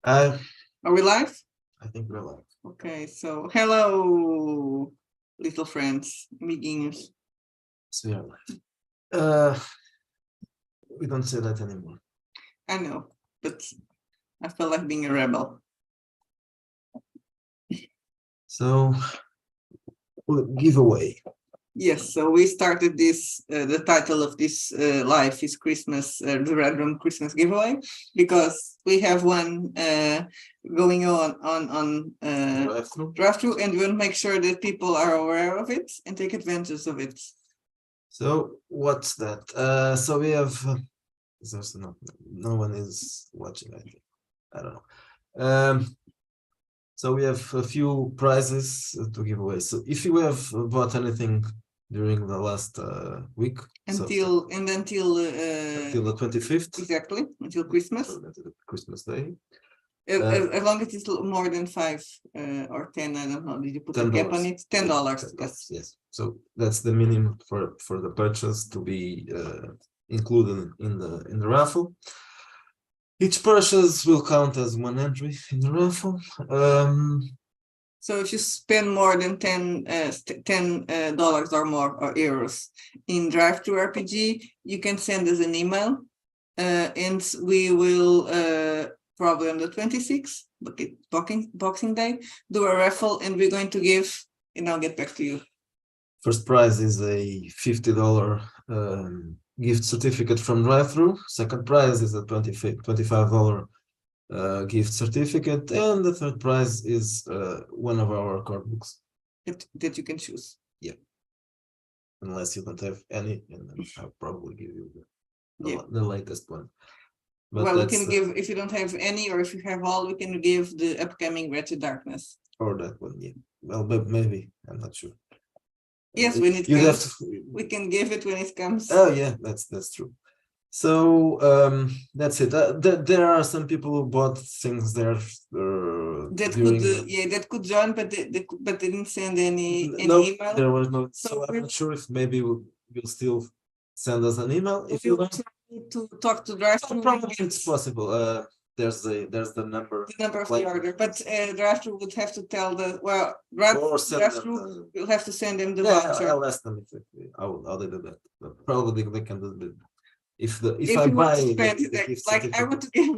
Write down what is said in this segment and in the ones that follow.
I Are we live? I think we're live. Okay, so hello, little friends, amiguinhos. So we are live. We don't say that anymore. I know, but I feel like being a rebel. So giveaway. Yes, so we started this. The title of this live is Christmas, the Red Room Christmas giveaway, because we have one going on drive-through, and we want to make sure that people are aware of it and take advantage of it. So what's that? So we have. No one is watching. I think. I don't know. So we have a few prizes to give away. So if you have bought anything during the last week, until the 25th, exactly, until Christmas, Christmas Day. As long as it's more than 5 or 10, I don't know. Did you put a cap on it? $10. Yes. So that's the minimum for the purchase to be included in the raffle. Each purchase will count as one entry in the raffle. So if you spend more than $10 or more or euros in Drive-Thru RPG, you can send us an email, and we will probably on the 26th, Boxing Day, do a raffle, and we're going to give, and I'll get back to you. First prize is a $50 gift certificate from Drive-Thru. Second prize is a $25 gift certificate, and the third prize is one of our core books that you can choose. Yeah, unless you don't have any, and then I'll probably give you the latest one. But well, we can give, if you don't have any, or if you have all, we can give the upcoming Wretched Darkness. Or that one, yeah. Well, but maybe, I'm not sure. Yes, when it comes, we can give it when it comes. Oh yeah, that's true. So that's it. There are some people who bought things there that could join, but they didn't send any email. There was no. So I'm not sure if maybe you'll still send us an email if you don't. To talk to Drive-Thru. Probably it's possible. There's the number. The number of the order, but Drive-Thru would have to tell Drive-Thru will have to send them the voucher. I'll ask them how they do that. But probably they can do it. If I buy I want to give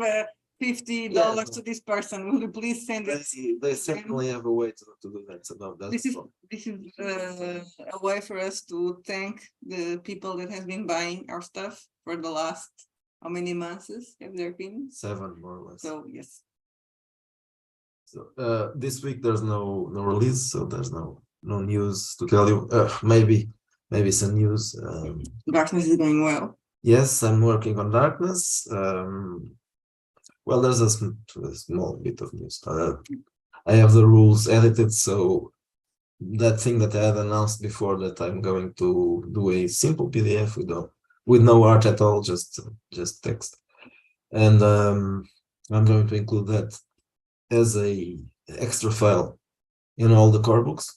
$50 to this person, will you please send it? They certainly have a way to do that. So no, this is a way for us to thank the people that have been buying our stuff for the last, how many months have there been? 7 more or less. So yes. So this week there's no release, so there's no news to tell you. Maybe some news. Darkness is going well. Yes, I'm working on Darkness. Well, there's a small bit of news. I have the rules edited, so that thing that I had announced before, that I'm going to do a simple PDF with no art at all, just text, and I'm going to include that as a extra file in all the core books.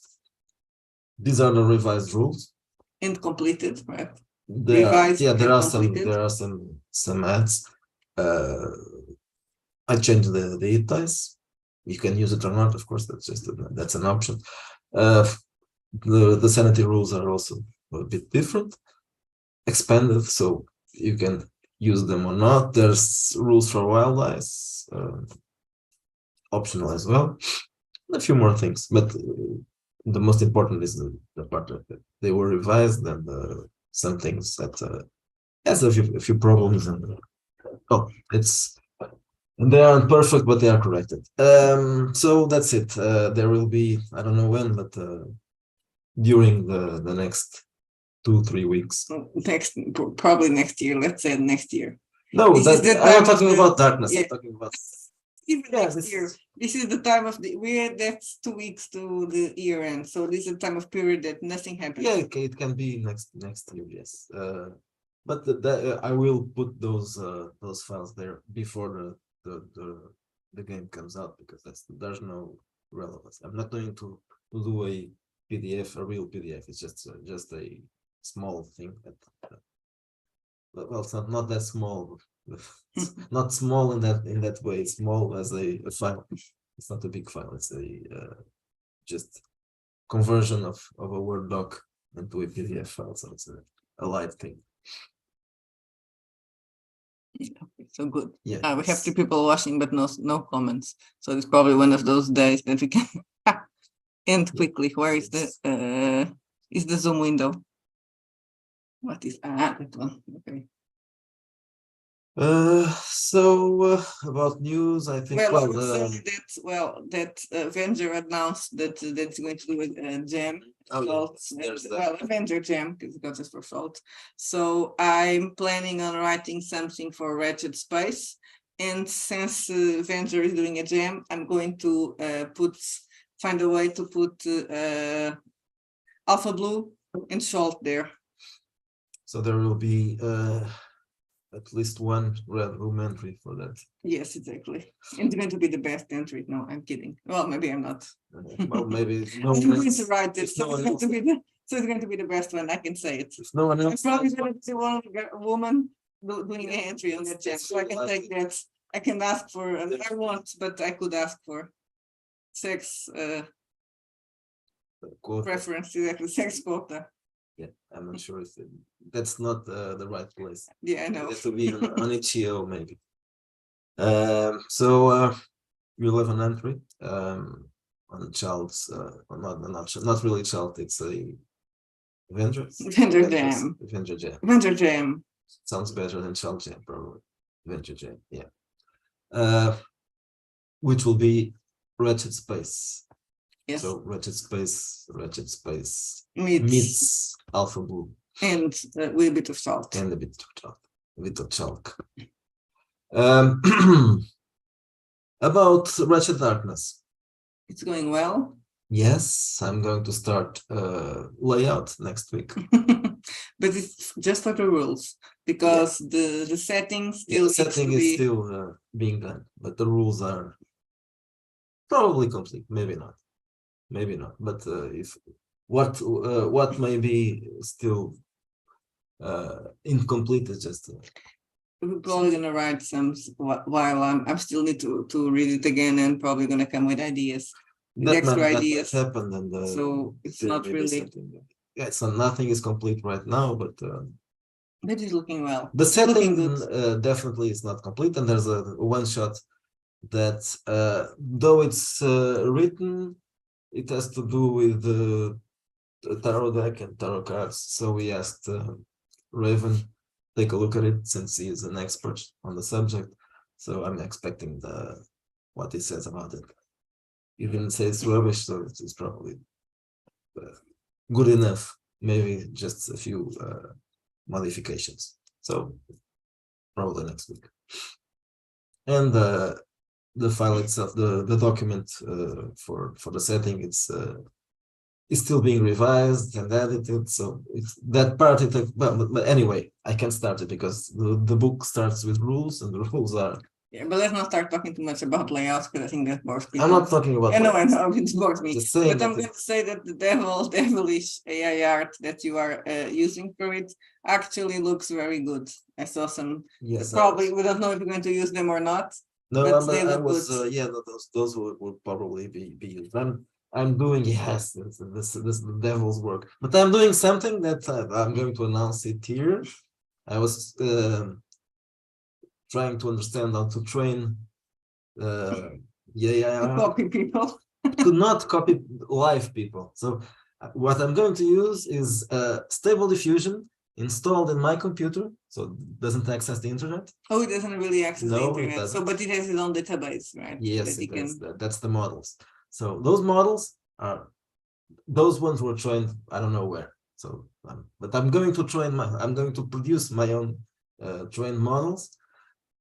These are the revised rules and completed, right? There are some ads. I changed the hit dice. You can use it or not, of course. That's an option. The sanity rules are also a bit different, expanded, so you can use them or not. There's rules for wild dice, optional as well. A few more things, but the most important is the part that they were revised, and some things that has a few problems, and they aren't perfect, but they are corrected. So that's it. There will be, I don't know when, but during the next 2-3 weeks. Probably next year. Let's say next year. No, I'm not talking about Darkness. I'm talking about even next year. This is the time of the that's 2 weeks to the year end. So this is the time of period that nothing happens. Yeah, it can be next year, yes. But I will put those files there before the game comes out, because there's no relevance. I'm not going to do a PDF, a real PDF. It's just a small thing that well, it's not that small. It's not small in that way. It's small as a file. It's not a big file. It's a just conversion of a Word doc into a PDF file. So it's a light thing. So good. Yeah. We have 2 people watching, but no comments. So it's probably one of those days that we can end quickly. Where is the Zoom window? What is that one? Okay. So about news, I think Well, I would say that Avenger announced that it's going to do a jam. there's that. Well, Avenger Jam, because it got us for salt. So I'm planning on writing something for Wretched Space. And since Avenger is doing a jam, I'm going to find a way to put Alpha Blue and Salt there. So there will be at least one Red Room entry for that. Yes, exactly. And it's going to be the best entry. No, I'm kidding. Well, maybe I'm not. Well, maybe no I'm one going else. to write it. If no So it's one going else, to be so it's going to be the best one. I can say it. if no one I'm else, probably going to see one woman doing an entry on that jam. So I can take that. I can ask for, I want, but I could ask for sex quote. preference, exactly, sex quota. Yeah, I'm not sure if that's not the right place. Yeah, I know. It has to be on itch.io maybe. So we'll have an entry on Child's not really Child, it's a Avenger. Avenger Jam. Avenger Jam. Avenger Jam. Sounds better than Child Jam, probably. Avenger Jam, yeah. Which will be Wretched Space. Yes. So Wretched Space Meets Alpha Blue. and with a bit of salt. And a bit of chalk. About Wretched Darkness. It's going well. Yes, I'm going to start layout next week. But it's just for the rules, because the settings still The setting is still being done, but the rules are probably complete. Maybe not. But if what may be still incomplete is just. We're probably gonna write some while I still need to read it again, and probably gonna come with ideas. Ideas. Happened, and so it's not really. Yeah, so nothing is complete right now, but it's looking well. The setting definitely is not complete, and there's a one shot that though it's written, it has to do with the tarot deck and tarot cards. So we asked Raven take a look at it, since he is an expert on the subject. So I'm expecting what he says about it. He didn't say it's rubbish, so it's probably good enough. Maybe just a few modifications. So probably next week. And the file itself, the document for the setting, it's still being revised and edited. So it's that part. But anyway, I can start it because the book starts with rules, and the rules are. Yeah, but let's not start talking too much about layouts, because I think that bores people. I'm not talking about. I know, it bores me. But I'm going to say that the devilish AI art that you are using for it actually looks very good. I saw some. Yes, probably we don't know if you're going to use them or not. No, I was. Yeah, those would probably be used. I'm doing this the devil's work, but I'm doing something that I'm going to announce it here. I was trying to understand how to train copy people. To not copy live people. So what I'm going to use is Stable Diffusion installed in my computer, so it doesn't access the internet. Oh, it doesn't really access the internet. It so, but it has its own database, right? Yes, that's the models. So those models are, those ones were trained, I don't know where. So, but I'm going to I'm going to produce my own trained models,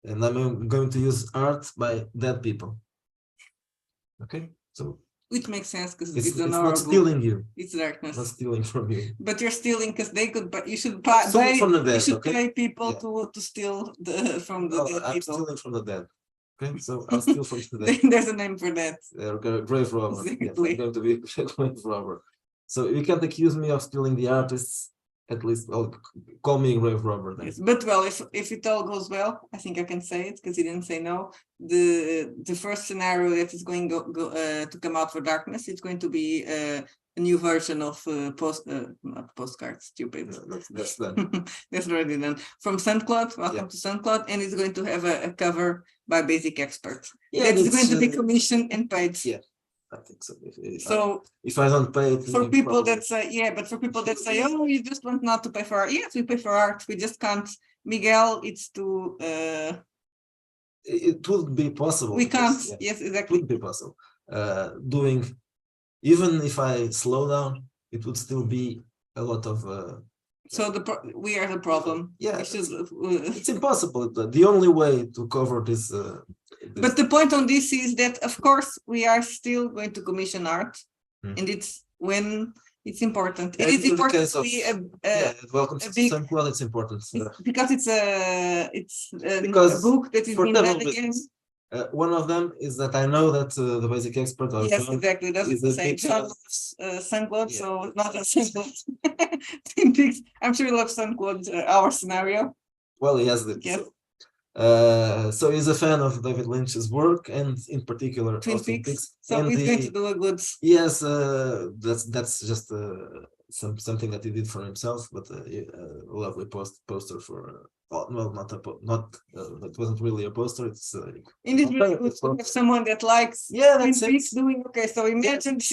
and I'm going to use art by dead people. Okay, so. Which makes sense, because it's not stealing you. It's darkness. Not stealing from you. But you're stealing because they could. But you should buy. From the dead, you should pay people to steal from the dead I'm people. stealing from the dead. Okay, so I'll steal from the dead. There's a name for that. Grave robber. Exactly. Yes, I'm going to be a grave robber. So you can't accuse me of stealing the artists at least, well, call me grave robber then. Yes, but well, if it all goes well, I think I can say it because he didn't say no. The first scenario that is going to come out for Darkness, it's going to be a new version of not postcards, stupid. Yeah, that's done. That's already done from SoundCloud. Welcome Yeah. to SoundCloud, and it's going to have a cover by Basic Expert. Yeah, that is that's, going to be commissioned and paid. yeah, I think so. So if I don't pay it, for you people probably- that say, yeah, but for people that say, oh, you just want not to pay for art. Yes, we pay for art. We just can't. Miguel, it's too. it would be possible. We can't. because, yeah, Yes, it exactly. would be possible. Doing, even if I slow down, it would still be a lot of. So we are the problem. Yeah, We should, it's impossible. The only way to cover this. but the point on this is that, of course, we are still going to commission art, Hmm. and it's when it's important. Yeah, It is in the important case to of- be yeah, welcome to big- SoundCloud. It's important because it's a Because book that is for being several read again. reasons. One of them is that I know that the Basic Expert or Yes, John exactly. That's is the a same. big John fan. loves SoundCloud, Yeah. so not a SoundCloud. Twin Peaks. I'm sure he loves SoundCloud, our scenario. Well, he has it. Yes. So he's a fan of David Lynch's work and in particular Twin of Twin Peaks. Peaks. So And he's going to do a good. yes, that's just something that he did for himself, but a lovely poster for. Well, not a that wasn't really a poster. It's In this really good to have someone that likes yeah, Twin that's Peaks it. doing okay. So imagine this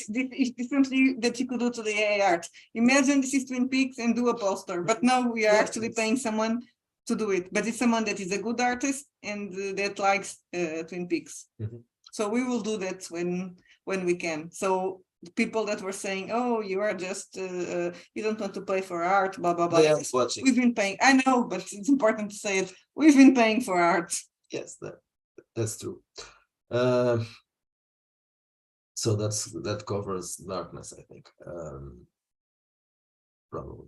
is something that you could do to the AI art. Imagine this is Twin Peaks and do a poster. But no, we are Yeah, actually it's- paying someone to do it. But it's someone that is a good artist and that likes Twin Peaks. Mhm. So we will do that when we can. So the people that were saying, "Oh, you are just you don't want to pay for art," blah blah blah. They are watching. We've been paying. I know, but it's important to say it. We've been paying for art. Yes, that's true. So that covers Darkness, I think. Probably.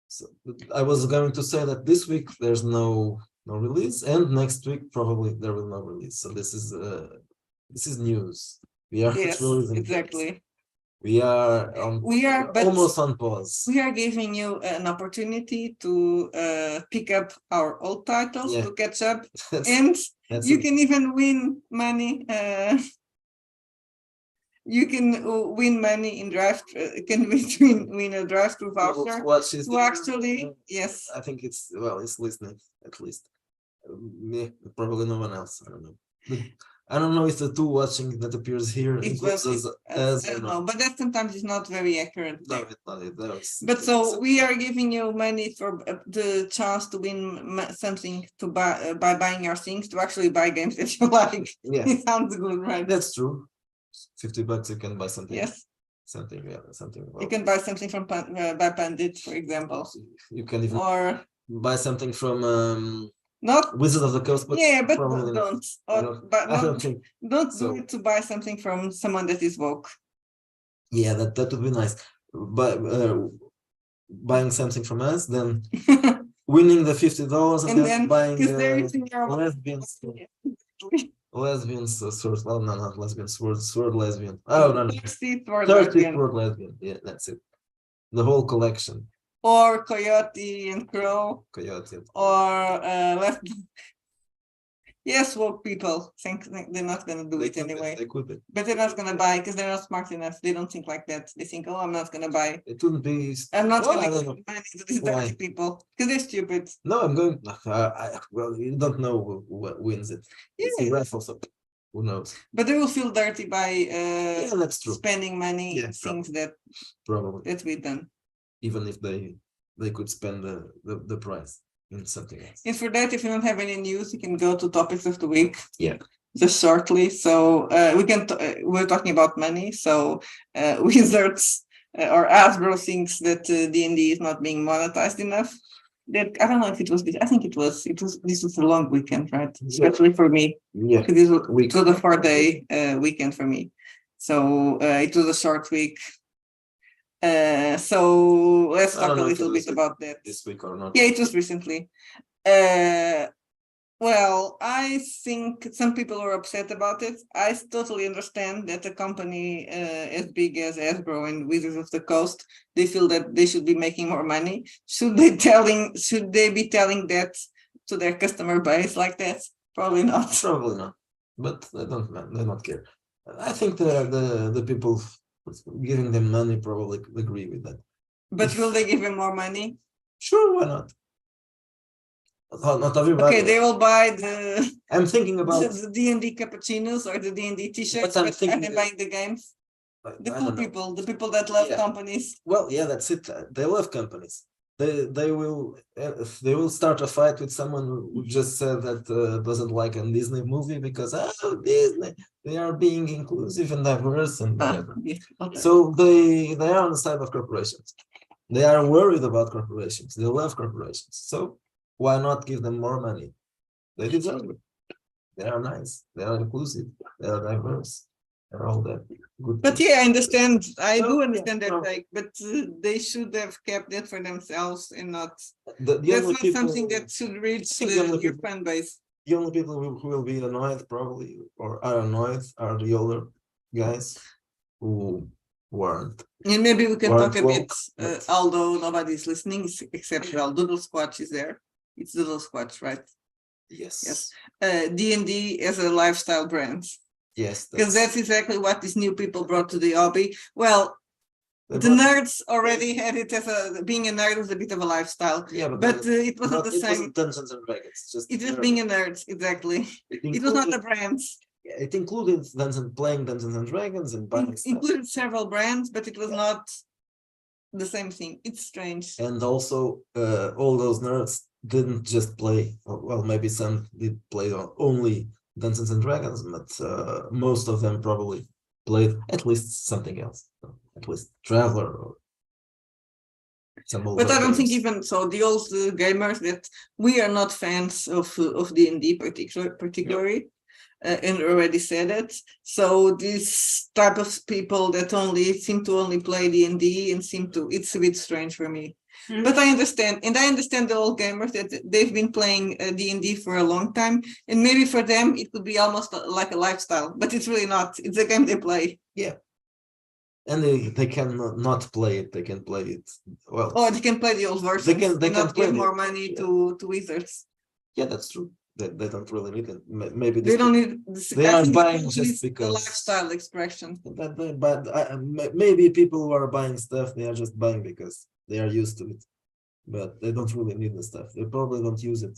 So I was going to say that this week there's no release, and next week probably there will no release. So this is news. We are Yes, releasing things. exactly. We are on. We are, but almost on pause. we are giving you an opportunity to pick up our old titles Yeah. to catch up, That's- and that's you it. can even win money. You can win money in draft. Can win a draft through voucher Watch this to video. actually yes. I think it's listening at least. Me, probably no one else. I don't know. But I don't know if the two watching that appears here It includes was, as I or don't not. know, but that sometimes is not very accurate. No, it's not. That was- But so we are giving you money for the chance to win something to buy by buying your things to actually buy games that you like. Yeah, It sounds good, right? that's true. $50 you can buy something. Yes, Something. Yeah, something. you Well, can buy something from by Pandit, for example, you can even or buy something from not. Wizard of the Coast, but Yeah, but probably not. don't. I Or, don't, but I don't not, think. don't so. do it to buy something from someone that is woke. Yeah, that would be nice. But buying something from us, then winning the $50 and, And then then buying because there is in your lesbians sword. Well, no, not lesbian sword lesbian. Oh no, no. thirsty for Thirsty lesbian. sword lesbian. Yeah, that's it. The whole collection. Or Coyote and Crow, Coyote. or lesbian. Yes, woke people think they're not gonna do it could be, anyway. They could be. But they're not gonna buy because they're not smart enough. They don't think like that. They think, oh, I'm not gonna buy. It wouldn't be. I'm not Well, I gonna don't know. give money to these Why? dirty people because they're stupid. No, I'm going. Well, you don't know who wins it. It's a Yeah, raffle, so who knows? but they will feel dirty by Yeah, that's true. spending money Yeah, in things Probably, that we've done. even if they could spend the price in something else. And for that, if you don't have any news, you can go to topics of the week. Yeah. Just shortly. So we're talking about money. So Wizards or Hasbro thinks that D&D is not being monetized enough. That I don't know if it was this. I think it was. This was a long weekend, right? Especially for me. Yeah, Because it was a 4-day weekend for me. So it was a short week. So let's I don't talk a know if it little was bit about that. this week or not. Yeah, it was recently. Well, I think some people are upset about it. I totally understand that a company as big as Hasbro and Wizards of the Coast, they feel that they should be making more money. Should they be telling that to their customer base like that? Probably not. Probably not, but they don't care. I think the people giving them money probably agree with that. But will they give him more money? Sure, why not? Not everybody. Okay, they will buy the I'm thinking about the D&D cappuccinos or the D&D t-shirts, But I'm but are thinking they that- buying the games? I The don't cool know. people, the people that love Yeah. companies. Well, yeah, that's it. They love companies. They will start a fight with someone who just said that doesn't like a Disney movie because Disney, they are being inclusive and diverse and whatever. Yeah, okay. So they are on the side of corporations. They are worried about corporations. They love corporations. So why not give them more money? They deserve it. They are nice. They are inclusive. They are diverse. They're all that good. But things. yeah, I understand. I So, do yeah, understand that no. take, but they should have kept that for themselves and not. The That's only not people, something that should reach think the only your people- fan base. the only people who will be annoyed probably or are annoyed are the older guys who weren't. And maybe we can Or talk a bit, but- although nobody's listening except well, Doodle Squatch is there. It's Doodle Squatch, right? Yes. D&D as a lifestyle brand. Yes. Because that's exactly what these new people brought to the hobby. Well, they the brought- nerds already had it as being a nerd was a bit of a lifestyle, Yeah, but it wasn't the it same. wasn't Dungeons and Dragons. Just It was being a nerd, exactly. It was not a brand. It included playing Dungeons and Dragons and buying It stuff. included several brands, but it was not the same thing. It's strange. And also, all those nerds didn't just play. Well, maybe some did play only Dungeons and Dragons, but most of them probably played at least something else, at least Traveler or some But older I don't think games. even so. The old gamers that we are not fans of D&D particularly, and already said it. So this type of people that only seem to only play D&D and seem to, it's a bit strange for me. But I understand, and I understand the old gamers that they've been playing D&D for a long time, and maybe for them it could be almost like a lifestyle, but it's really not. It's a game they play. And they can not play it. They can play it well. Or they can play the old version they and can not play give the- more money yeah. to Wizards. Yeah, that's true. They don't really need it. Maybe They don't need. They I are think buying it's just the because- lifestyle expression. But maybe people who are buying stuff, they are just buying because they are used to it. But they don't really need the stuff. They probably don't use it.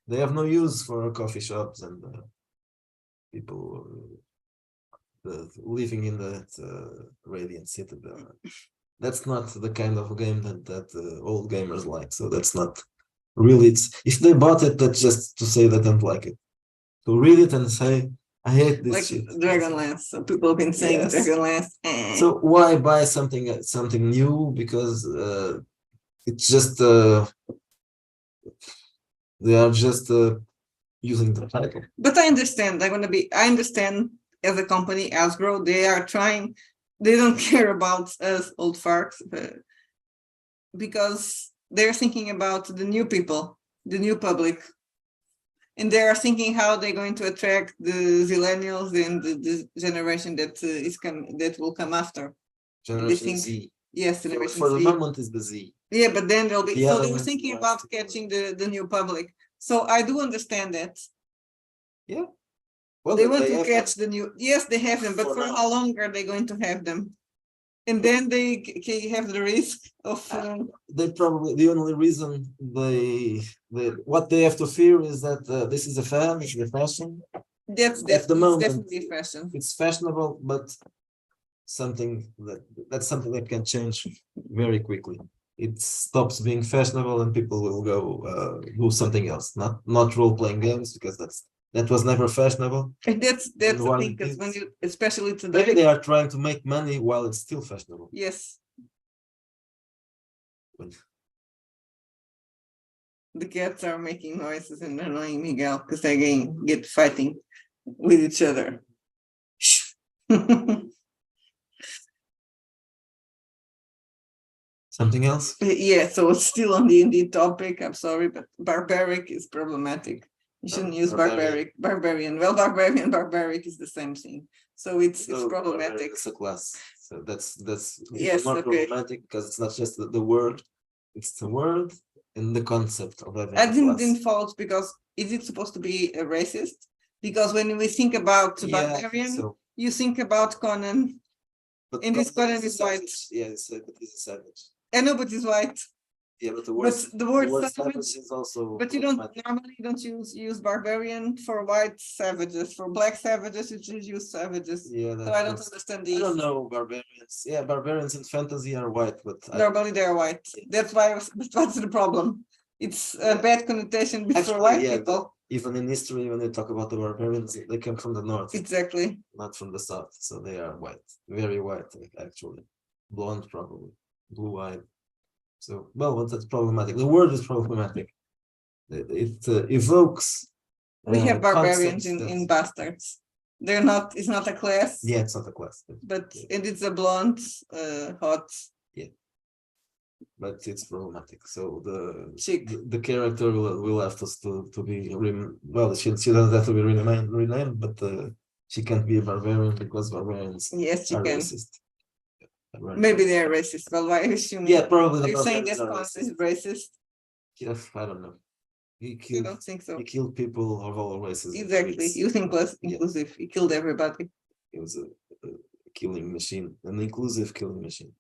They have no use for coffee shops and people living in that Radiant Citadel. That's not the kind of game that old gamers like. So that's not really. If they bought it, that's just to say they don't like it. To read it and say, I hate this Like shit. Dragonlance. So people have been saying Yes. Dragonlance. So why buy something new? Because it's just they are just using the title. But I understand. I understand as a company, Hasbro, they are trying, they don't care about us old farts, because they're thinking about the new people, the new public. And they are thinking how they're going to attract the zillennials and the generation that will come after. Generation think- Z. Yes, generation For the Z. moment, is the Z. Yeah, but then there'll be, The so other they were ones thinking are about still- catching the new public. So I do understand that. Well, They want to have catch the new, yes, they have them, but For for now. how long are they going to have them? And then they have the risk of, they probably the only reason what they have to fear is that this is a fashion. that's the moment. definitely fashion. It's fashionable, but that's something that can change very quickly. It stops being fashionable and people will go do something else, not role-playing games, because that was never fashionable. And that's the why thing, because when it's- you, especially Maybe today, they are trying to make money while it's still fashionable. yes, the cats are making noises and annoying Miguel because they get fighting with each other. Something else? Yeah, so it's still on the D&D topic. I'm sorry, but barbaric is problematic. You shouldn't use Barbarian. barbarian. Well, barbaric is the same thing. So it's No, problematic. It's a class. So that's even Yes, more okay. problematic because it's not just the word, it's the word and the concept of having I a class. didn't follow it because is it supposed to be a racist? Because when we think about Yeah, I think barbarian, so. you think about Conan. But And this Conan Conan is is a white. savage. Yeah, but he's a savage. I know, but he's white. Yeah, but But the word savage savage, is also. but you don't problematic. normally don't use barbarian for white savages. For black savages, you just use savages. Yeah, So I don't understand I these. don't know barbarians. Yeah, barbarians in fantasy are white, but Normally they're white. That's why that's the problem. It's a bad connotation for actually, white yeah, people. even in history, when they talk about the barbarians, they come from the north, Exactly. not from the south. So they are white, very white, actually. Blonde, probably, blue-eyed. So, well, that's problematic. The word is problematic. It evokes. We have barbarians concepts in that- bastards. They're not. It's not a class. Yeah, it's not a class, But and it's a blonde, hot but it's problematic. So chick. the character will have to be well. She doesn't have to be renamed, but she can't be a barbarian because barbarians Yes, she are can. racist. Maybe they're racist. Well, why are you assuming? Yeah, probably Are the you saying barbarians that are Conan is racist? Yeah, I don't know. He You killed. don't think so? He killed people of all races. and Exactly. creeds. You think less Yeah. inclusive. He killed everybody. He was a killing machine, an inclusive killing machine.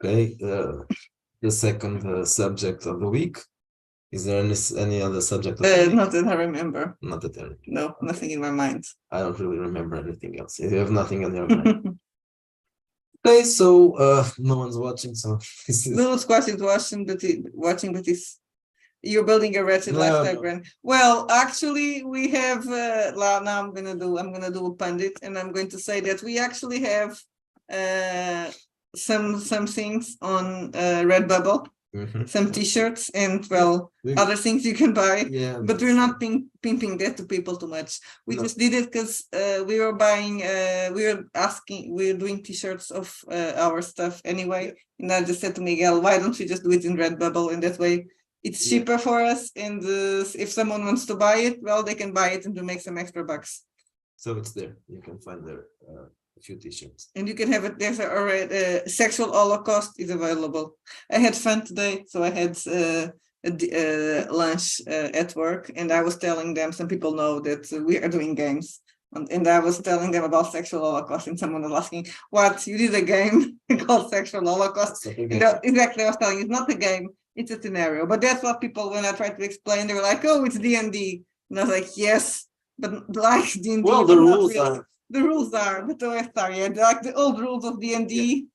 Okay, the second subject of the week. Is there any other subject of the week? Not that I remember. Not that I No, nothing in my mind. I don't really remember anything else. You have nothing on your mind. Okay, so no one's watching, so this is No squash is watching, but it's you're building a wretched No, lifestyle no. brand. Well, actually, we have now I'm gonna do a pundit, and I'm going to say that we actually have some things on Redbubble, Mhm. some t-shirts, and well, We- other things you can buy. yeah, But we're not pimping that to people too much. We No. just did it because we were buying, we were doing t-shirts of our stuff anyway. And I just said to Miguel, why don't we just do it in Redbubble? And that way it's Yeah. cheaper for us. And if someone wants to buy it, well, they can buy it and to make some extra bucks. So it's there. You can find there a few t-shirts. And you can have it, there's already sexual holocaust is available. I had fun today, so I had lunch at work, and I was telling them, some people know that we are doing games, and I was telling them about sexual holocaust, and someone was asking, what, you did a game called sexual holocaust? That's not a And game. exactly, I was telling you, it's not a game, it's a scenario. But that's what people, when I tried to explain, they were like, oh, it's D&D. And I was like, yes, but like D&D, Well, but the not rules really. are The rules are, but the rest are, yeah, like the old rules of D&D.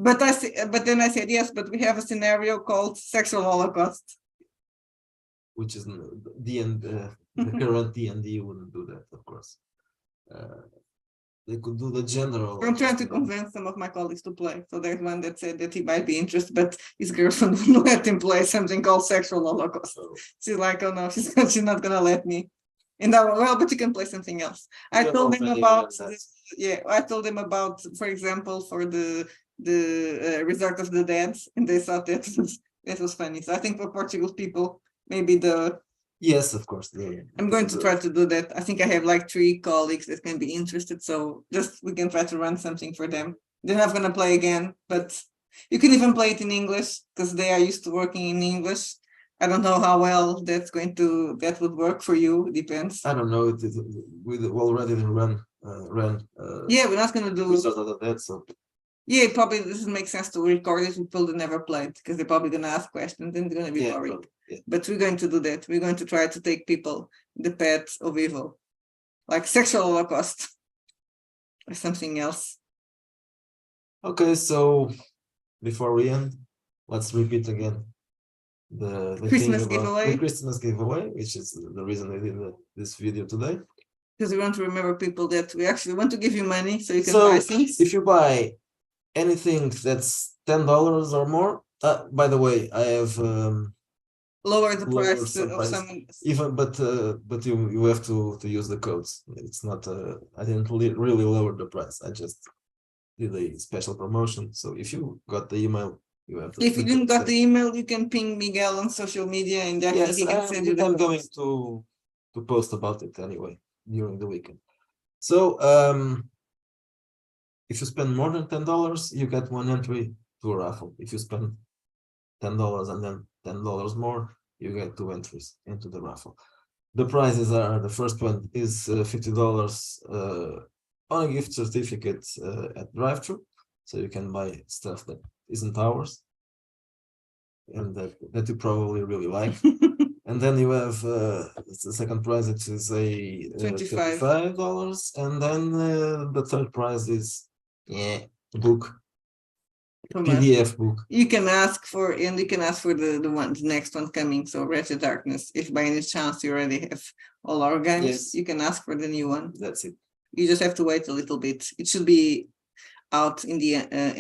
But then I said, yes, but we have a scenario called sexual holocaust. which is the current D&D wouldn't do that, of course. They could do the general. I'm trying to convince some of my colleagues to play. So there's one that said that he might be interested, but his girlfriend wouldn't let him play something called sexual holocaust. So, She's like, oh no, she's not gonna let me. And I well, but you can play something else. I Yeah, told them already about done that. I told them about, for example, for the Resort of the Dead, and they thought that was funny. So I think for Portugal people, maybe yes, of course. I'm going to try to do that. I think I have like 3 colleagues that can be interested, so just we can try to run something for them. They're not gonna play again, but you can even play it in English because they are used to working in English. I don't know how well that would work for you. Depends. I don't know. We already run. Yeah, we're not gonna do. Resort of the Dead, so Yeah, probably this makes sense to record it with people that never played because they're probably gonna ask questions and they're gonna be yeah, boring. probably, yeah. But we're going to do that. We're going to try to take people the path of evil, like sexual holocaust or something else. Okay, so before we end, let's repeat again the Christmas thing about giveaway. the Christmas giveaway, which is the reason I did this video today. Because we want to remember people that we actually want to give you money so you can So buy things. if you buy anything that's $10 or more, by the way, I have Lower the lower price some of price. some. Even but you have to use the codes. It's not I didn't really lower the price. I just did a special promotion. So if you got the email You have If you didn't got the the email, you can ping Miguel on social media and definitely he can send you the I'm going codes. to post about it anyway during the weekend. So if you spend more than $10, you get one entry to a raffle. If you spend $10 and then $10 more, you get 2 entries into the raffle. The prizes are, the first one is $50 on a gift certificate at drive-thru, so you can buy stuff that isn't ours and that you probably really like. And then you have the second prize, it is a $25, and then the third prize is a book, PDF book. You can ask for, and you can ask for the next one coming. So Wretched Darkness. If by any chance you already have all our games, Yes. you can ask for the new one. That's it. You just have to wait a little bit. It should be out in the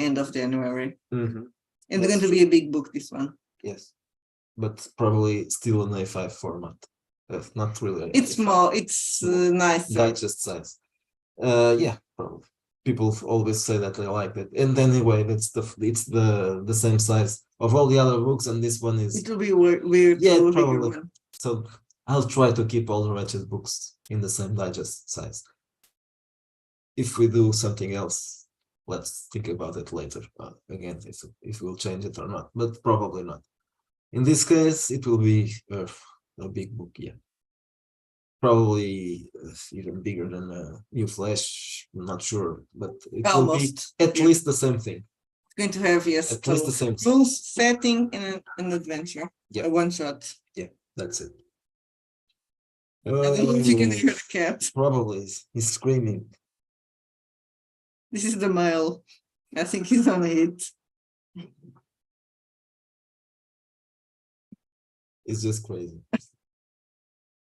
end of January. Mhm. And it's going to be a big book, this one. Yes, but probably still an A5 format. Not really. It's small. It's nice. Digest size. Yeah, probably. People always say that they like it. And anyway, it's the same size of all the other books, and this one is. It will be weird. Yeah, probably. So I'll try to keep all the Wretched books in the same digest size. If we do something else, let's think about it later. Again, if we'll change it or not, but probably not. In this case, it will be a big book, yeah. Probably even bigger than New Flash, I'm not sure, but it will be at least the same thing. It's going to have, yes, at least the same rules, setting, and an adventure. Yeah. A one shot. Yeah, that's it. I don't know if you can hear the cat. Probably, he's screaming. This is the male. I think he's on it. It's just crazy.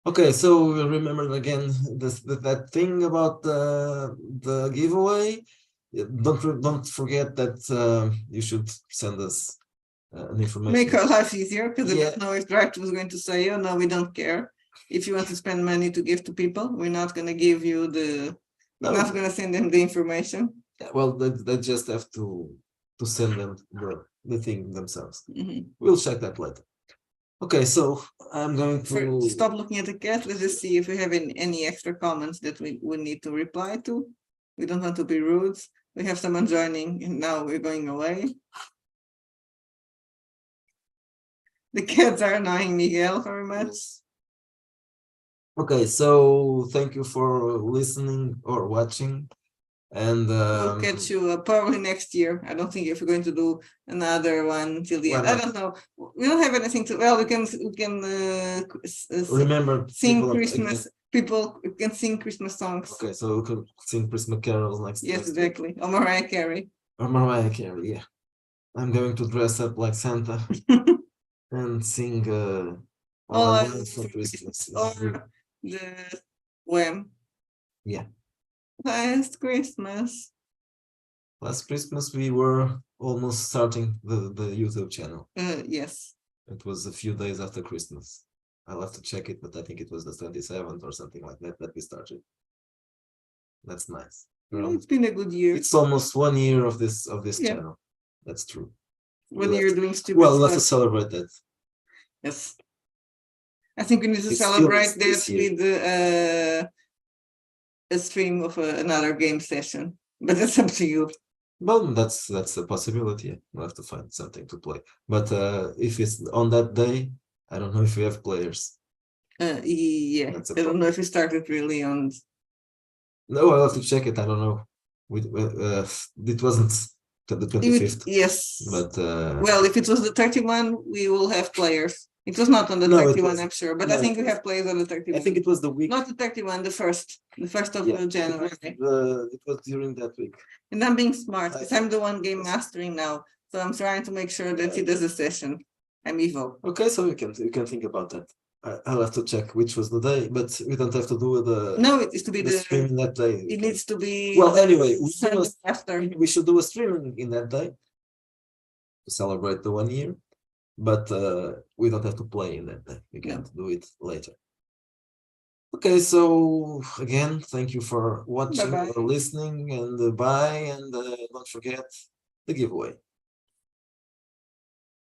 Okay, so remember again that thing about the giveaway. Don't forget that you should send us an information. Make our life easier, because I don't know if Drive was going to say, oh no, we don't care. If you want to spend money to give to people, we're not going to give you we're not going to send them the information. Yeah, well, they just have to send them the thing themselves. We'll check that later. Okay, so I'm going to stop looking at the cat. Let's just see if we have any extra comments that we need to reply to. We don't want to be rude. We have someone joining, and now we're going away. The cats are annoying Miguel very much. Okay, so thank you for listening or watching. And we'll catch you probably next year. I don't think if we're going to do another one till the end. I don't know. We don't have anything to. Well, we can remember sing Christmas. People can sing Christmas songs. Okay, so we can sing Christmas carols next. Yes, exactly. Or Mariah Carey. Or Mariah Carey. Yeah, I'm going to dress up like Santa and sing All I Want for Christmas. Or the Wham. Yeah. Last Christmas we were almost starting the YouTube channel. Yes, it was a few days after Christmas. I'll have to check it, but I think it was the 27th or something like that we started. That's nice. It's been a good year. It's almost 1 year of this channel. That's true. 1 year doing stupid stuff. We'll have to celebrate that. Yes, I think we need to celebrate that with a stream of another game session, but that's up to you. Well, that's a possibility. We'll have to find something to play. But if it's on that day, I don't know if we have players. Yeah, I don't know if we started really on. No, I'll have to check it. I don't know. It wasn't the 25th. Yes, but well, if it was the 31, we will have players. It was not on the 31, I'm sure, but I think we have players on the 31. I think it was the week. Not the 31, the first of January. It was during that week. And I'm being smart because I'm the one game mastering now, so I'm trying to make sure that he does a session. I'm evil. Okay, so you can think about that. I'll have to check which was the day, but we don't have to do the. No, it is to be the stream that day. It needs to be. Well, anyway, we should do a streaming in that day to celebrate the 1 year. But we don't have to play in that day. We can do it later. Okay, so again, thank you for watching or listening, and bye, and don't forget the giveaway.